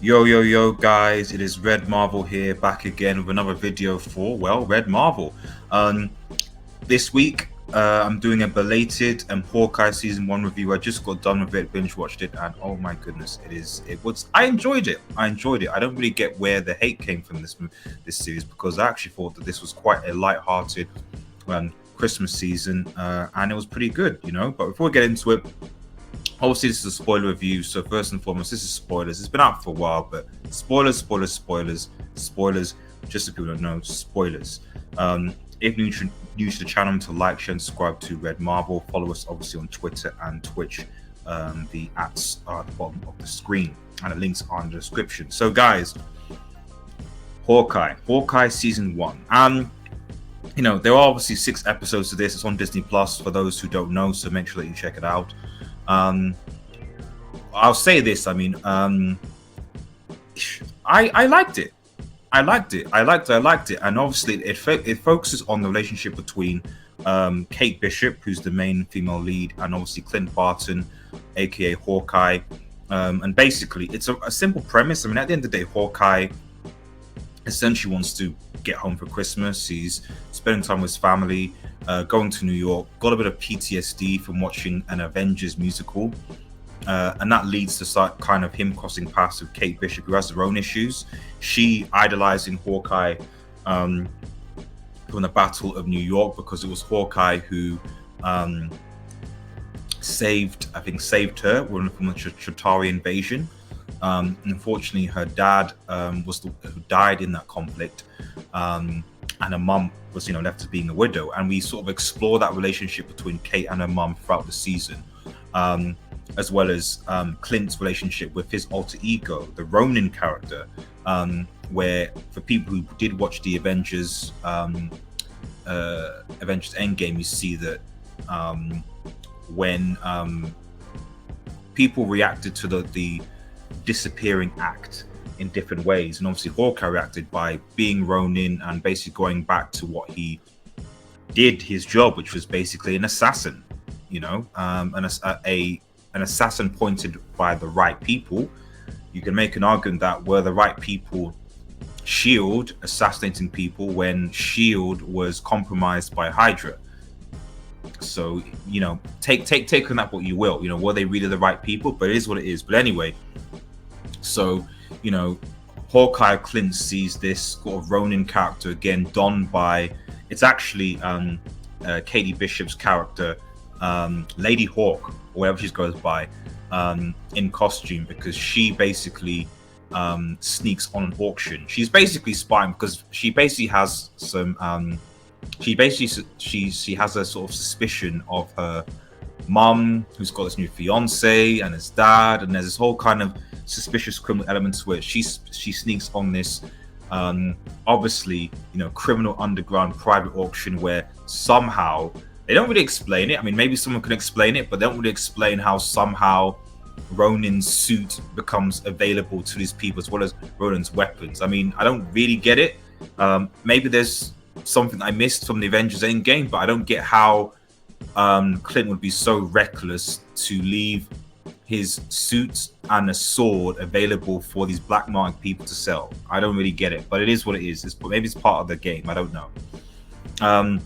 Yo, guys, it is Red Marvel here, back again with another video for, well, Red Marvel. This week, I'm doing a belated Hawkeye Season 1 review. I just got done with it, binge-watched it, and oh my goodness, I enjoyed it. I don't really get where the hate came from this series, because I actually thought that this was quite a light-hearted Christmas season, and it was pretty good, But before we get into it, obviously, this is a spoiler review, so first and foremost, this is spoilers. It's been out for a while, but spoilers, just so people don't know, spoilers. If new to the channel, to like, share, and subscribe to Red Marvel. Follow us, obviously, on Twitter and Twitch. The ats are at the bottom of the screen, and the links are in the description. So, guys, Hawkeye Season 1. There are obviously 6 episodes to this. It's on Disney Plus for those who don't know, so make sure that you check it out. I'll say this. I liked it. I liked it, and obviously it focuses on the relationship between Kate Bishop, who's the main female lead, and obviously Clint Barton, aka Hawkeye. And basically, it's a simple premise. At the end of the day, Hawkeye essentially wants to get home for Christmas. He's spending time with his family, going to New York, got a bit of PTSD from watching an Avengers musical, and that leads to kind of him crossing paths with Kate Bishop, who has her own issues. She idolizing Hawkeye from the Battle of New York, because it was Hawkeye who saved her from the Chitauri invasion. Unfortunately, her dad who died in that conflict, and her mum was left as being a widow, and we sort of explore that relationship between Kate and her mum throughout the season, as well as Clint's relationship with his alter ego, the Ronin character, where for people who did watch the Avengers Endgame, you see that when people reacted to the disappearing act in different ways, and obviously Hawkeye reacted by being Ronin and basically going back to what he did, his job, which was basically an assassin. An assassin pointed by the right people. You can make an argument that were the right people Shield assassinating people when Shield was compromised by Hydra. So take on that what you will. Were they really the right people? But it is what it is. But anyway, so Hawkeye Clint sees this sort of Ronin character again donned by, it's actually Katie Bishop's character, Lady Hawk, or whatever she goes by, in costume, because she basically sneaks on an auction. She's basically spying because she basically has some she has a sort of suspicion of her mum, who's got this new fiance, and his dad, and there's this whole kind of suspicious criminal elements where she sneaks on this obviously criminal underground private auction, where somehow they don't really explain it. Maybe someone can explain it, but they don't really explain how somehow Ronin's suit becomes available to these people, as well as Ronin's weapons. I don't really get it. Maybe there's something I missed from the Avengers Endgame, but I don't get how Clint would be so reckless to leave his suit and a sword available for these black market people to sell. I don't really get it, but it is what it is. Maybe it's part of the game. I don't know. But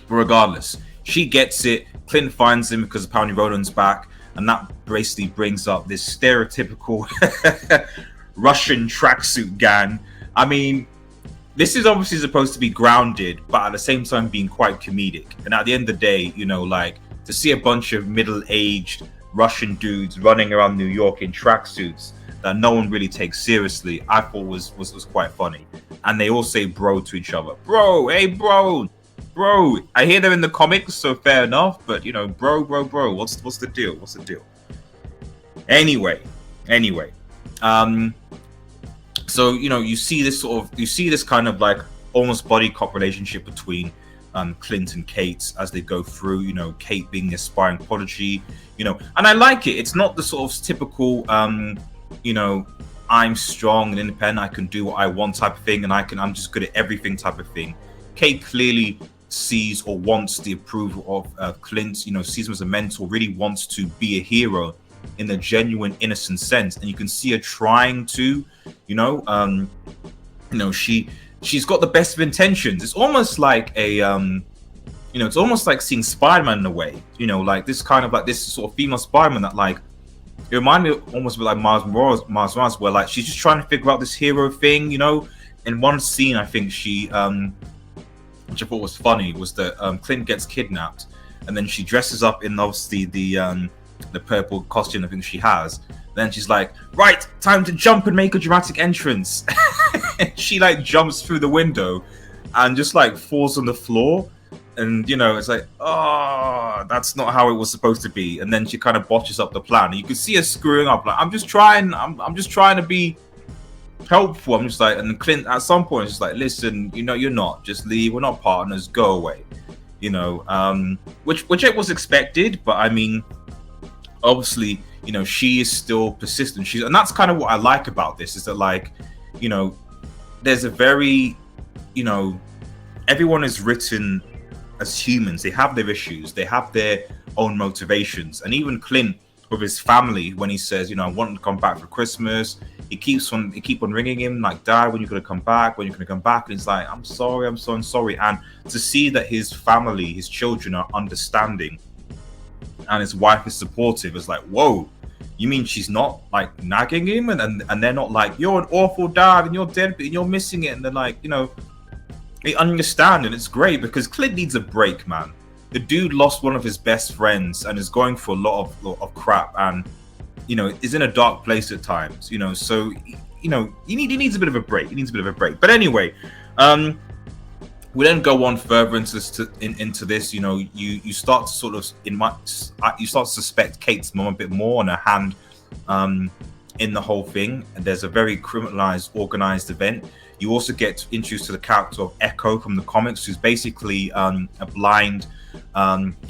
regardless, she gets it. Clint finds him because apparently Ronin's back, and that basically brings up this stereotypical Russian tracksuit gang. This is obviously supposed to be grounded, but at the same time being quite comedic. And at the end of the day, to see a bunch of middle-aged Russian dudes running around New York in tracksuits that no one really takes seriously, I thought was quite funny. And they all say bro to each other. Bro, hey bro. I hear they're in the comics, so fair enough, but bro, what's the deal? Anyway. So you see this kind of like almost buddy cop relationship between Clint and Kate as they go through. Kate being the aspiring prodigy, and I like it. It's not the sort of typical I'm strong and independent, I can do what I want type of thing, and I'm just good at everything type of thing. Kate clearly sees or wants the approval of Clint, sees him as a mentor, really wants to be a hero in a genuine innocent sense, and you can see her trying to, she's got the best of intentions. It's almost like it's almost like seeing Spider-Man in a way, like this kind of like this sort of female Spider-Man that like, it reminded me almost of like Miles Morales, where like she's just trying to figure out this hero thing, In one scene, I think she, which I thought was funny, was that Clint gets kidnapped, and then she dresses up in obviously the purple costume I think she has. Then she's like, right, time to jump and make a dramatic entrance. She like jumps through the window and just like falls on the floor. And it's like, oh, that's not how it was supposed to be. And then she kind of botches up the plan. And you can see her screwing up. Like, I'm just trying to be helpful. I'm just like, and Clint at some point is just like, listen, you're not. Just leave. We're not partners. Go away. Which it was expected, but I mean, obviously, she is still persistent. And that's kind of what I like about this, is that like, there's a very, everyone is written as humans. They have their issues, they have their own motivations. And even Clint with his family, when he says, I want to come back for Christmas, he keep on ringing him like, Dad, when you're gonna come back, and he's like, I'm sorry. And to see that his family, his children are understanding and his wife is supportive, is like, whoa, you mean she's not like nagging him, and they're not like, you're an awful dad and you're dead and you're missing it, and they're like, they understand. And it's great because Clint needs a break, man. The dude lost one of his best friends and is going through a lot of crap, and is in a dark place at times. So he needs a bit of a break. But anyway, we then go on further into this. You start to sort of you start to suspect Kate's mom a bit more on her hand in the whole thing, and there's a very criminalized, organized event. You also get introduced to the character of Echo from the comics, who's basically a blind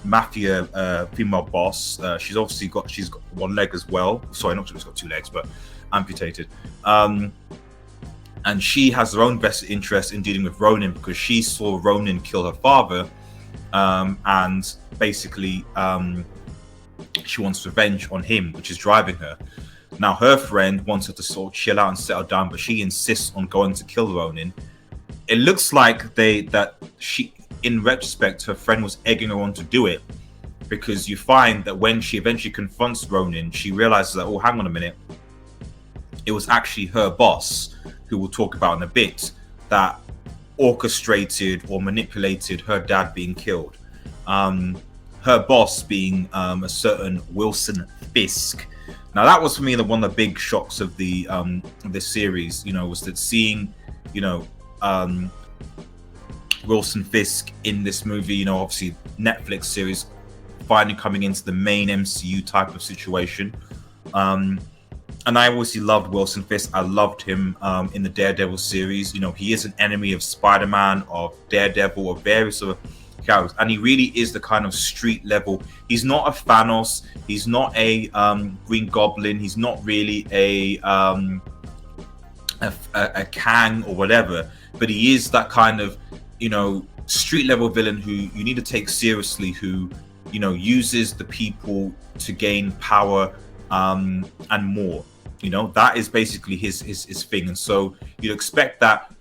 mafia female boss. She's got one leg as well. Sorry, not she's got two legs, but amputated. And she has her own vested interest in dealing with Ronin, because she saw Ronin kill her father, and basically she wants revenge on him, which is driving her. Now, her friend wants her to sort of chill out and settle down, but she insists on going to kill Ronin. It looks like in retrospect, her friend was egging her on to do it, because you find that when she eventually confronts Ronin, she realizes that, oh, hang on a minute, it was actually her boss, who we'll talk about in a bit, that orchestrated or manipulated her dad being killed. Her boss being a certain Wilson Fisk. Now, that was for me one of the big shocks of this series. Was that seeing, Wilson Fisk in this movie. Obviously Netflix series, finally coming into the main MCU type of situation. And I obviously loved Wilson Fisk. I loved him in the Daredevil series. He is an enemy of Spider-Man, of Daredevil, of various other characters, and he really is the kind of street level. He's not a Thanos. He's not a Green Goblin. He's not really a Kang or whatever. But he is that kind of street level villain who you need to take seriously. Who uses the people to gain power and more. That is basically his thing. And so you'd expect that,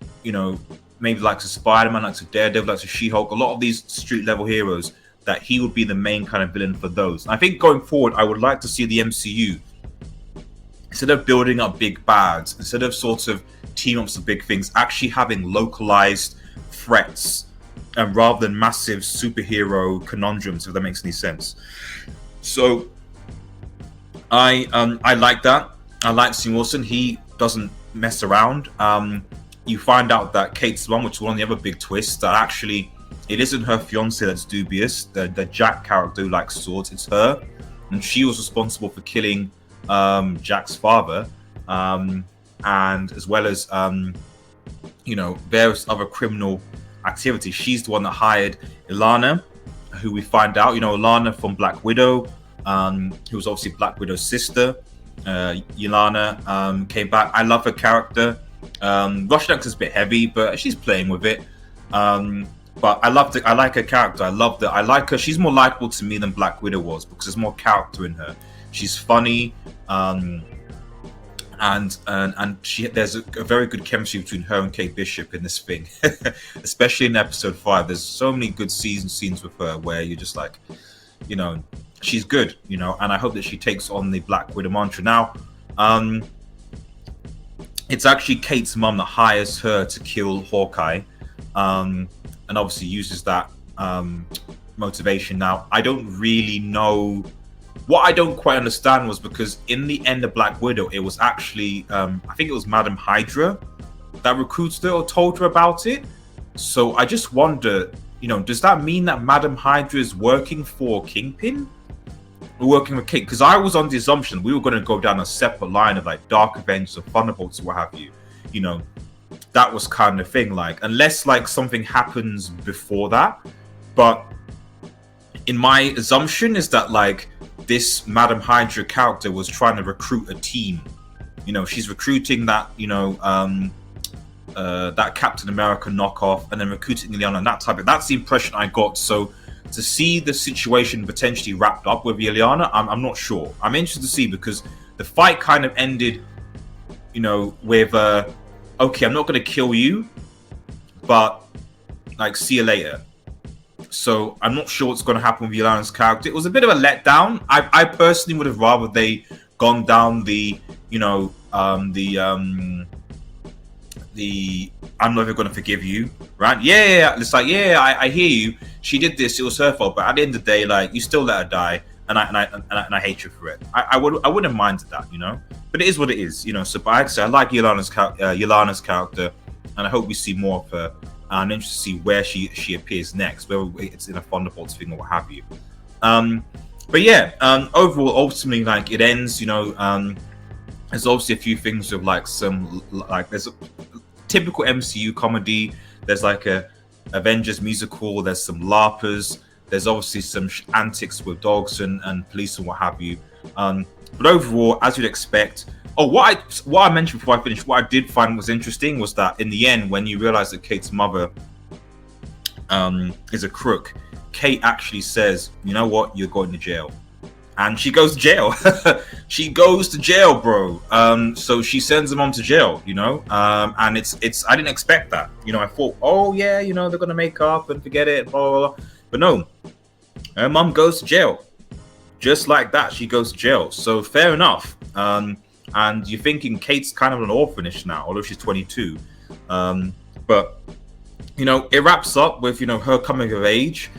maybe like a Spider-Man, like a Daredevil, like a She-Hulk, a lot of these street level heroes, that he would be the main kind of villain for those. And I think going forward, I would like to see the MCU, instead of building up big bads, instead of sort of team ups of big things, actually having localized threats, and rather than massive superhero conundrums, if that makes any sense. So I like that. I like seeing Wilson. He doesn't mess around. You find out that Kate's mom, which is one of the other big twists, that actually it isn't her fiance that's dubious. The Jack character who likes swords, it's her, and she was responsible for killing Jack's father, and as well as various other criminal activities. She's the one that hired Yelena, who we find out, Yelena from Black Widow, who was obviously Black Widow's sister. Yelena came back. I love her character. Russian accent's a bit heavy, but she's playing with it. But I like her character. I like her. She's more likable to me than Black Widow was, because there's more character in her. She's funny. And there's a very good chemistry between her and Kate Bishop in this thing, especially in episode 5. There's so many good scenes with her where you're just like, you know, she's good, you know, and I hope that she takes on the Black Widow mantra. Now, it's actually Kate's mum that hires her to kill Hawkeye, and obviously uses that motivation. Now, I don't really know. What I don't quite understand was because in the end of Black Widow, it was actually, I think it was Madam Hydra that recruited her or told her about it. So I just wonder, you know, does that mean that Madam Hydra is working for Kingpin? Or working with Kate? Because I was on the assumption we were going to go down a separate line of like Dark Avengers or Thunderbolts or what have you. You know, that was kind of thing. Like, unless like something happens before that. But in my assumption is that like, this Madam Hydra character was trying to recruit a team. You know, she's recruiting that, you know, that Captain America knockoff, and then recruiting Yelena and that type of. That's the impression I got. So to see the situation potentially wrapped up with Yelena, I'm not sure. I'm interested to see, because the fight kind of ended, you know, with okay, I'm not going to kill you, but like, see you later. So I'm not sure what's going to happen with Yelena's character. It was a bit of a letdown. I personally would have rather they gone down the, you know, the I'm never going to forgive you, right? Yeah. It's like, yeah, I hear you. She did this. It was her fault. But at the end of the day, like, you still let her die, and I hate you for it. I wouldn't mind that, you know. But it is what it is, you know. So, but actually, I like Yelena's character, and I hope we see more of her. I'm interested to see where she appears next, whether it's in a Thunderbolts thing or what have you. But yeah, overall, ultimately, like, it ends, you know, there's obviously a few things with like some, like, there's a typical MCU comedy, there's like a Avengers musical, there's some LARPers, there's obviously some antics with dogs and police and what have you. But overall, as you'd expect. Oh, what I mentioned before I finished, what I did find was interesting was that in the end, when you realize that Kate's mother is a crook, Kate actually says, you know what, you're going to jail. And she goes to jail. She goes to jail, bro. So she sends her mom to jail, you know. And it's I didn't expect that. You know, I thought, oh yeah, you know, they're gonna make up and forget it, blah, blah, blah. But no, her mom goes to jail. Just like that, she goes to jail. So fair enough. And you're thinking Kate's kind of an orphanage now, although she's 22. But, you know, it wraps up with, you know, her coming of age,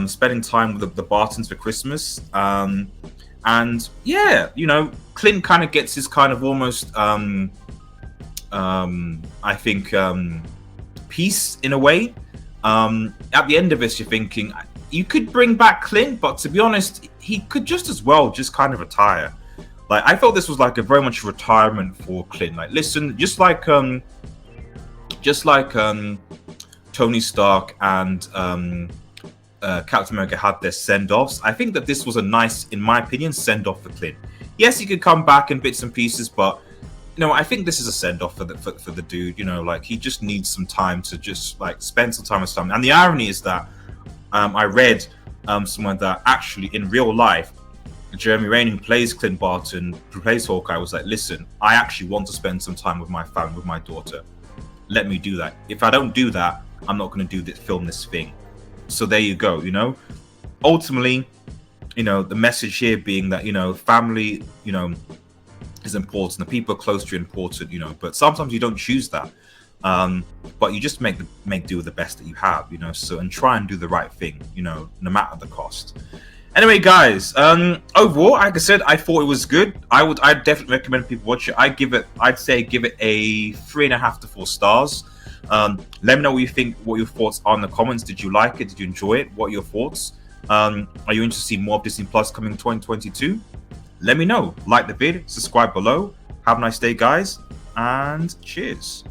spending time with the Bartons for Christmas. And, yeah, you know, Clint kind of gets his kind of almost, I think, peace in a way. At the end of this, you're thinking, you could bring back Clint, but to be honest, he could just as well just kind of retire. Like, I felt this was like a very much retirement for Clint. Like, listen, just like Tony Stark and Captain America had their send-offs, I think that this was a nice, in my opinion, send-off for Clint. Yes, he could come back in bits and pieces, but you know, I think this is a send-off for the dude. You know, like, he just needs some time to just like spend some time with someone. And the irony is that I read somewhere that actually in real life, Jeremy Renner, who plays Clint Barton, who plays Hawkeye, was like, listen, I actually want to spend some time with my family, with my daughter. Let me do that. If I don't do that, I'm not going to film this thing. So there you go, you know. Ultimately, you know, the message here being that, you know, family, you know, is important. The people close to you are important, you know, but sometimes you don't choose that. But you just make do with the best that you have, you know, so, and try and do the right thing, you know, no matter the cost. Anyway, guys, overall, like I said, I thought it was good. I'd definitely recommend people watch it. I'd say give it a 3.5 to 4 stars. Let me know what you think, what your thoughts are in the comments. Did you like it? Did you enjoy it? What are your thoughts? Are you interested to see more of Disney Plus coming in 2022? Let me know. Like the vid, subscribe below. Have a nice day, guys, and cheers.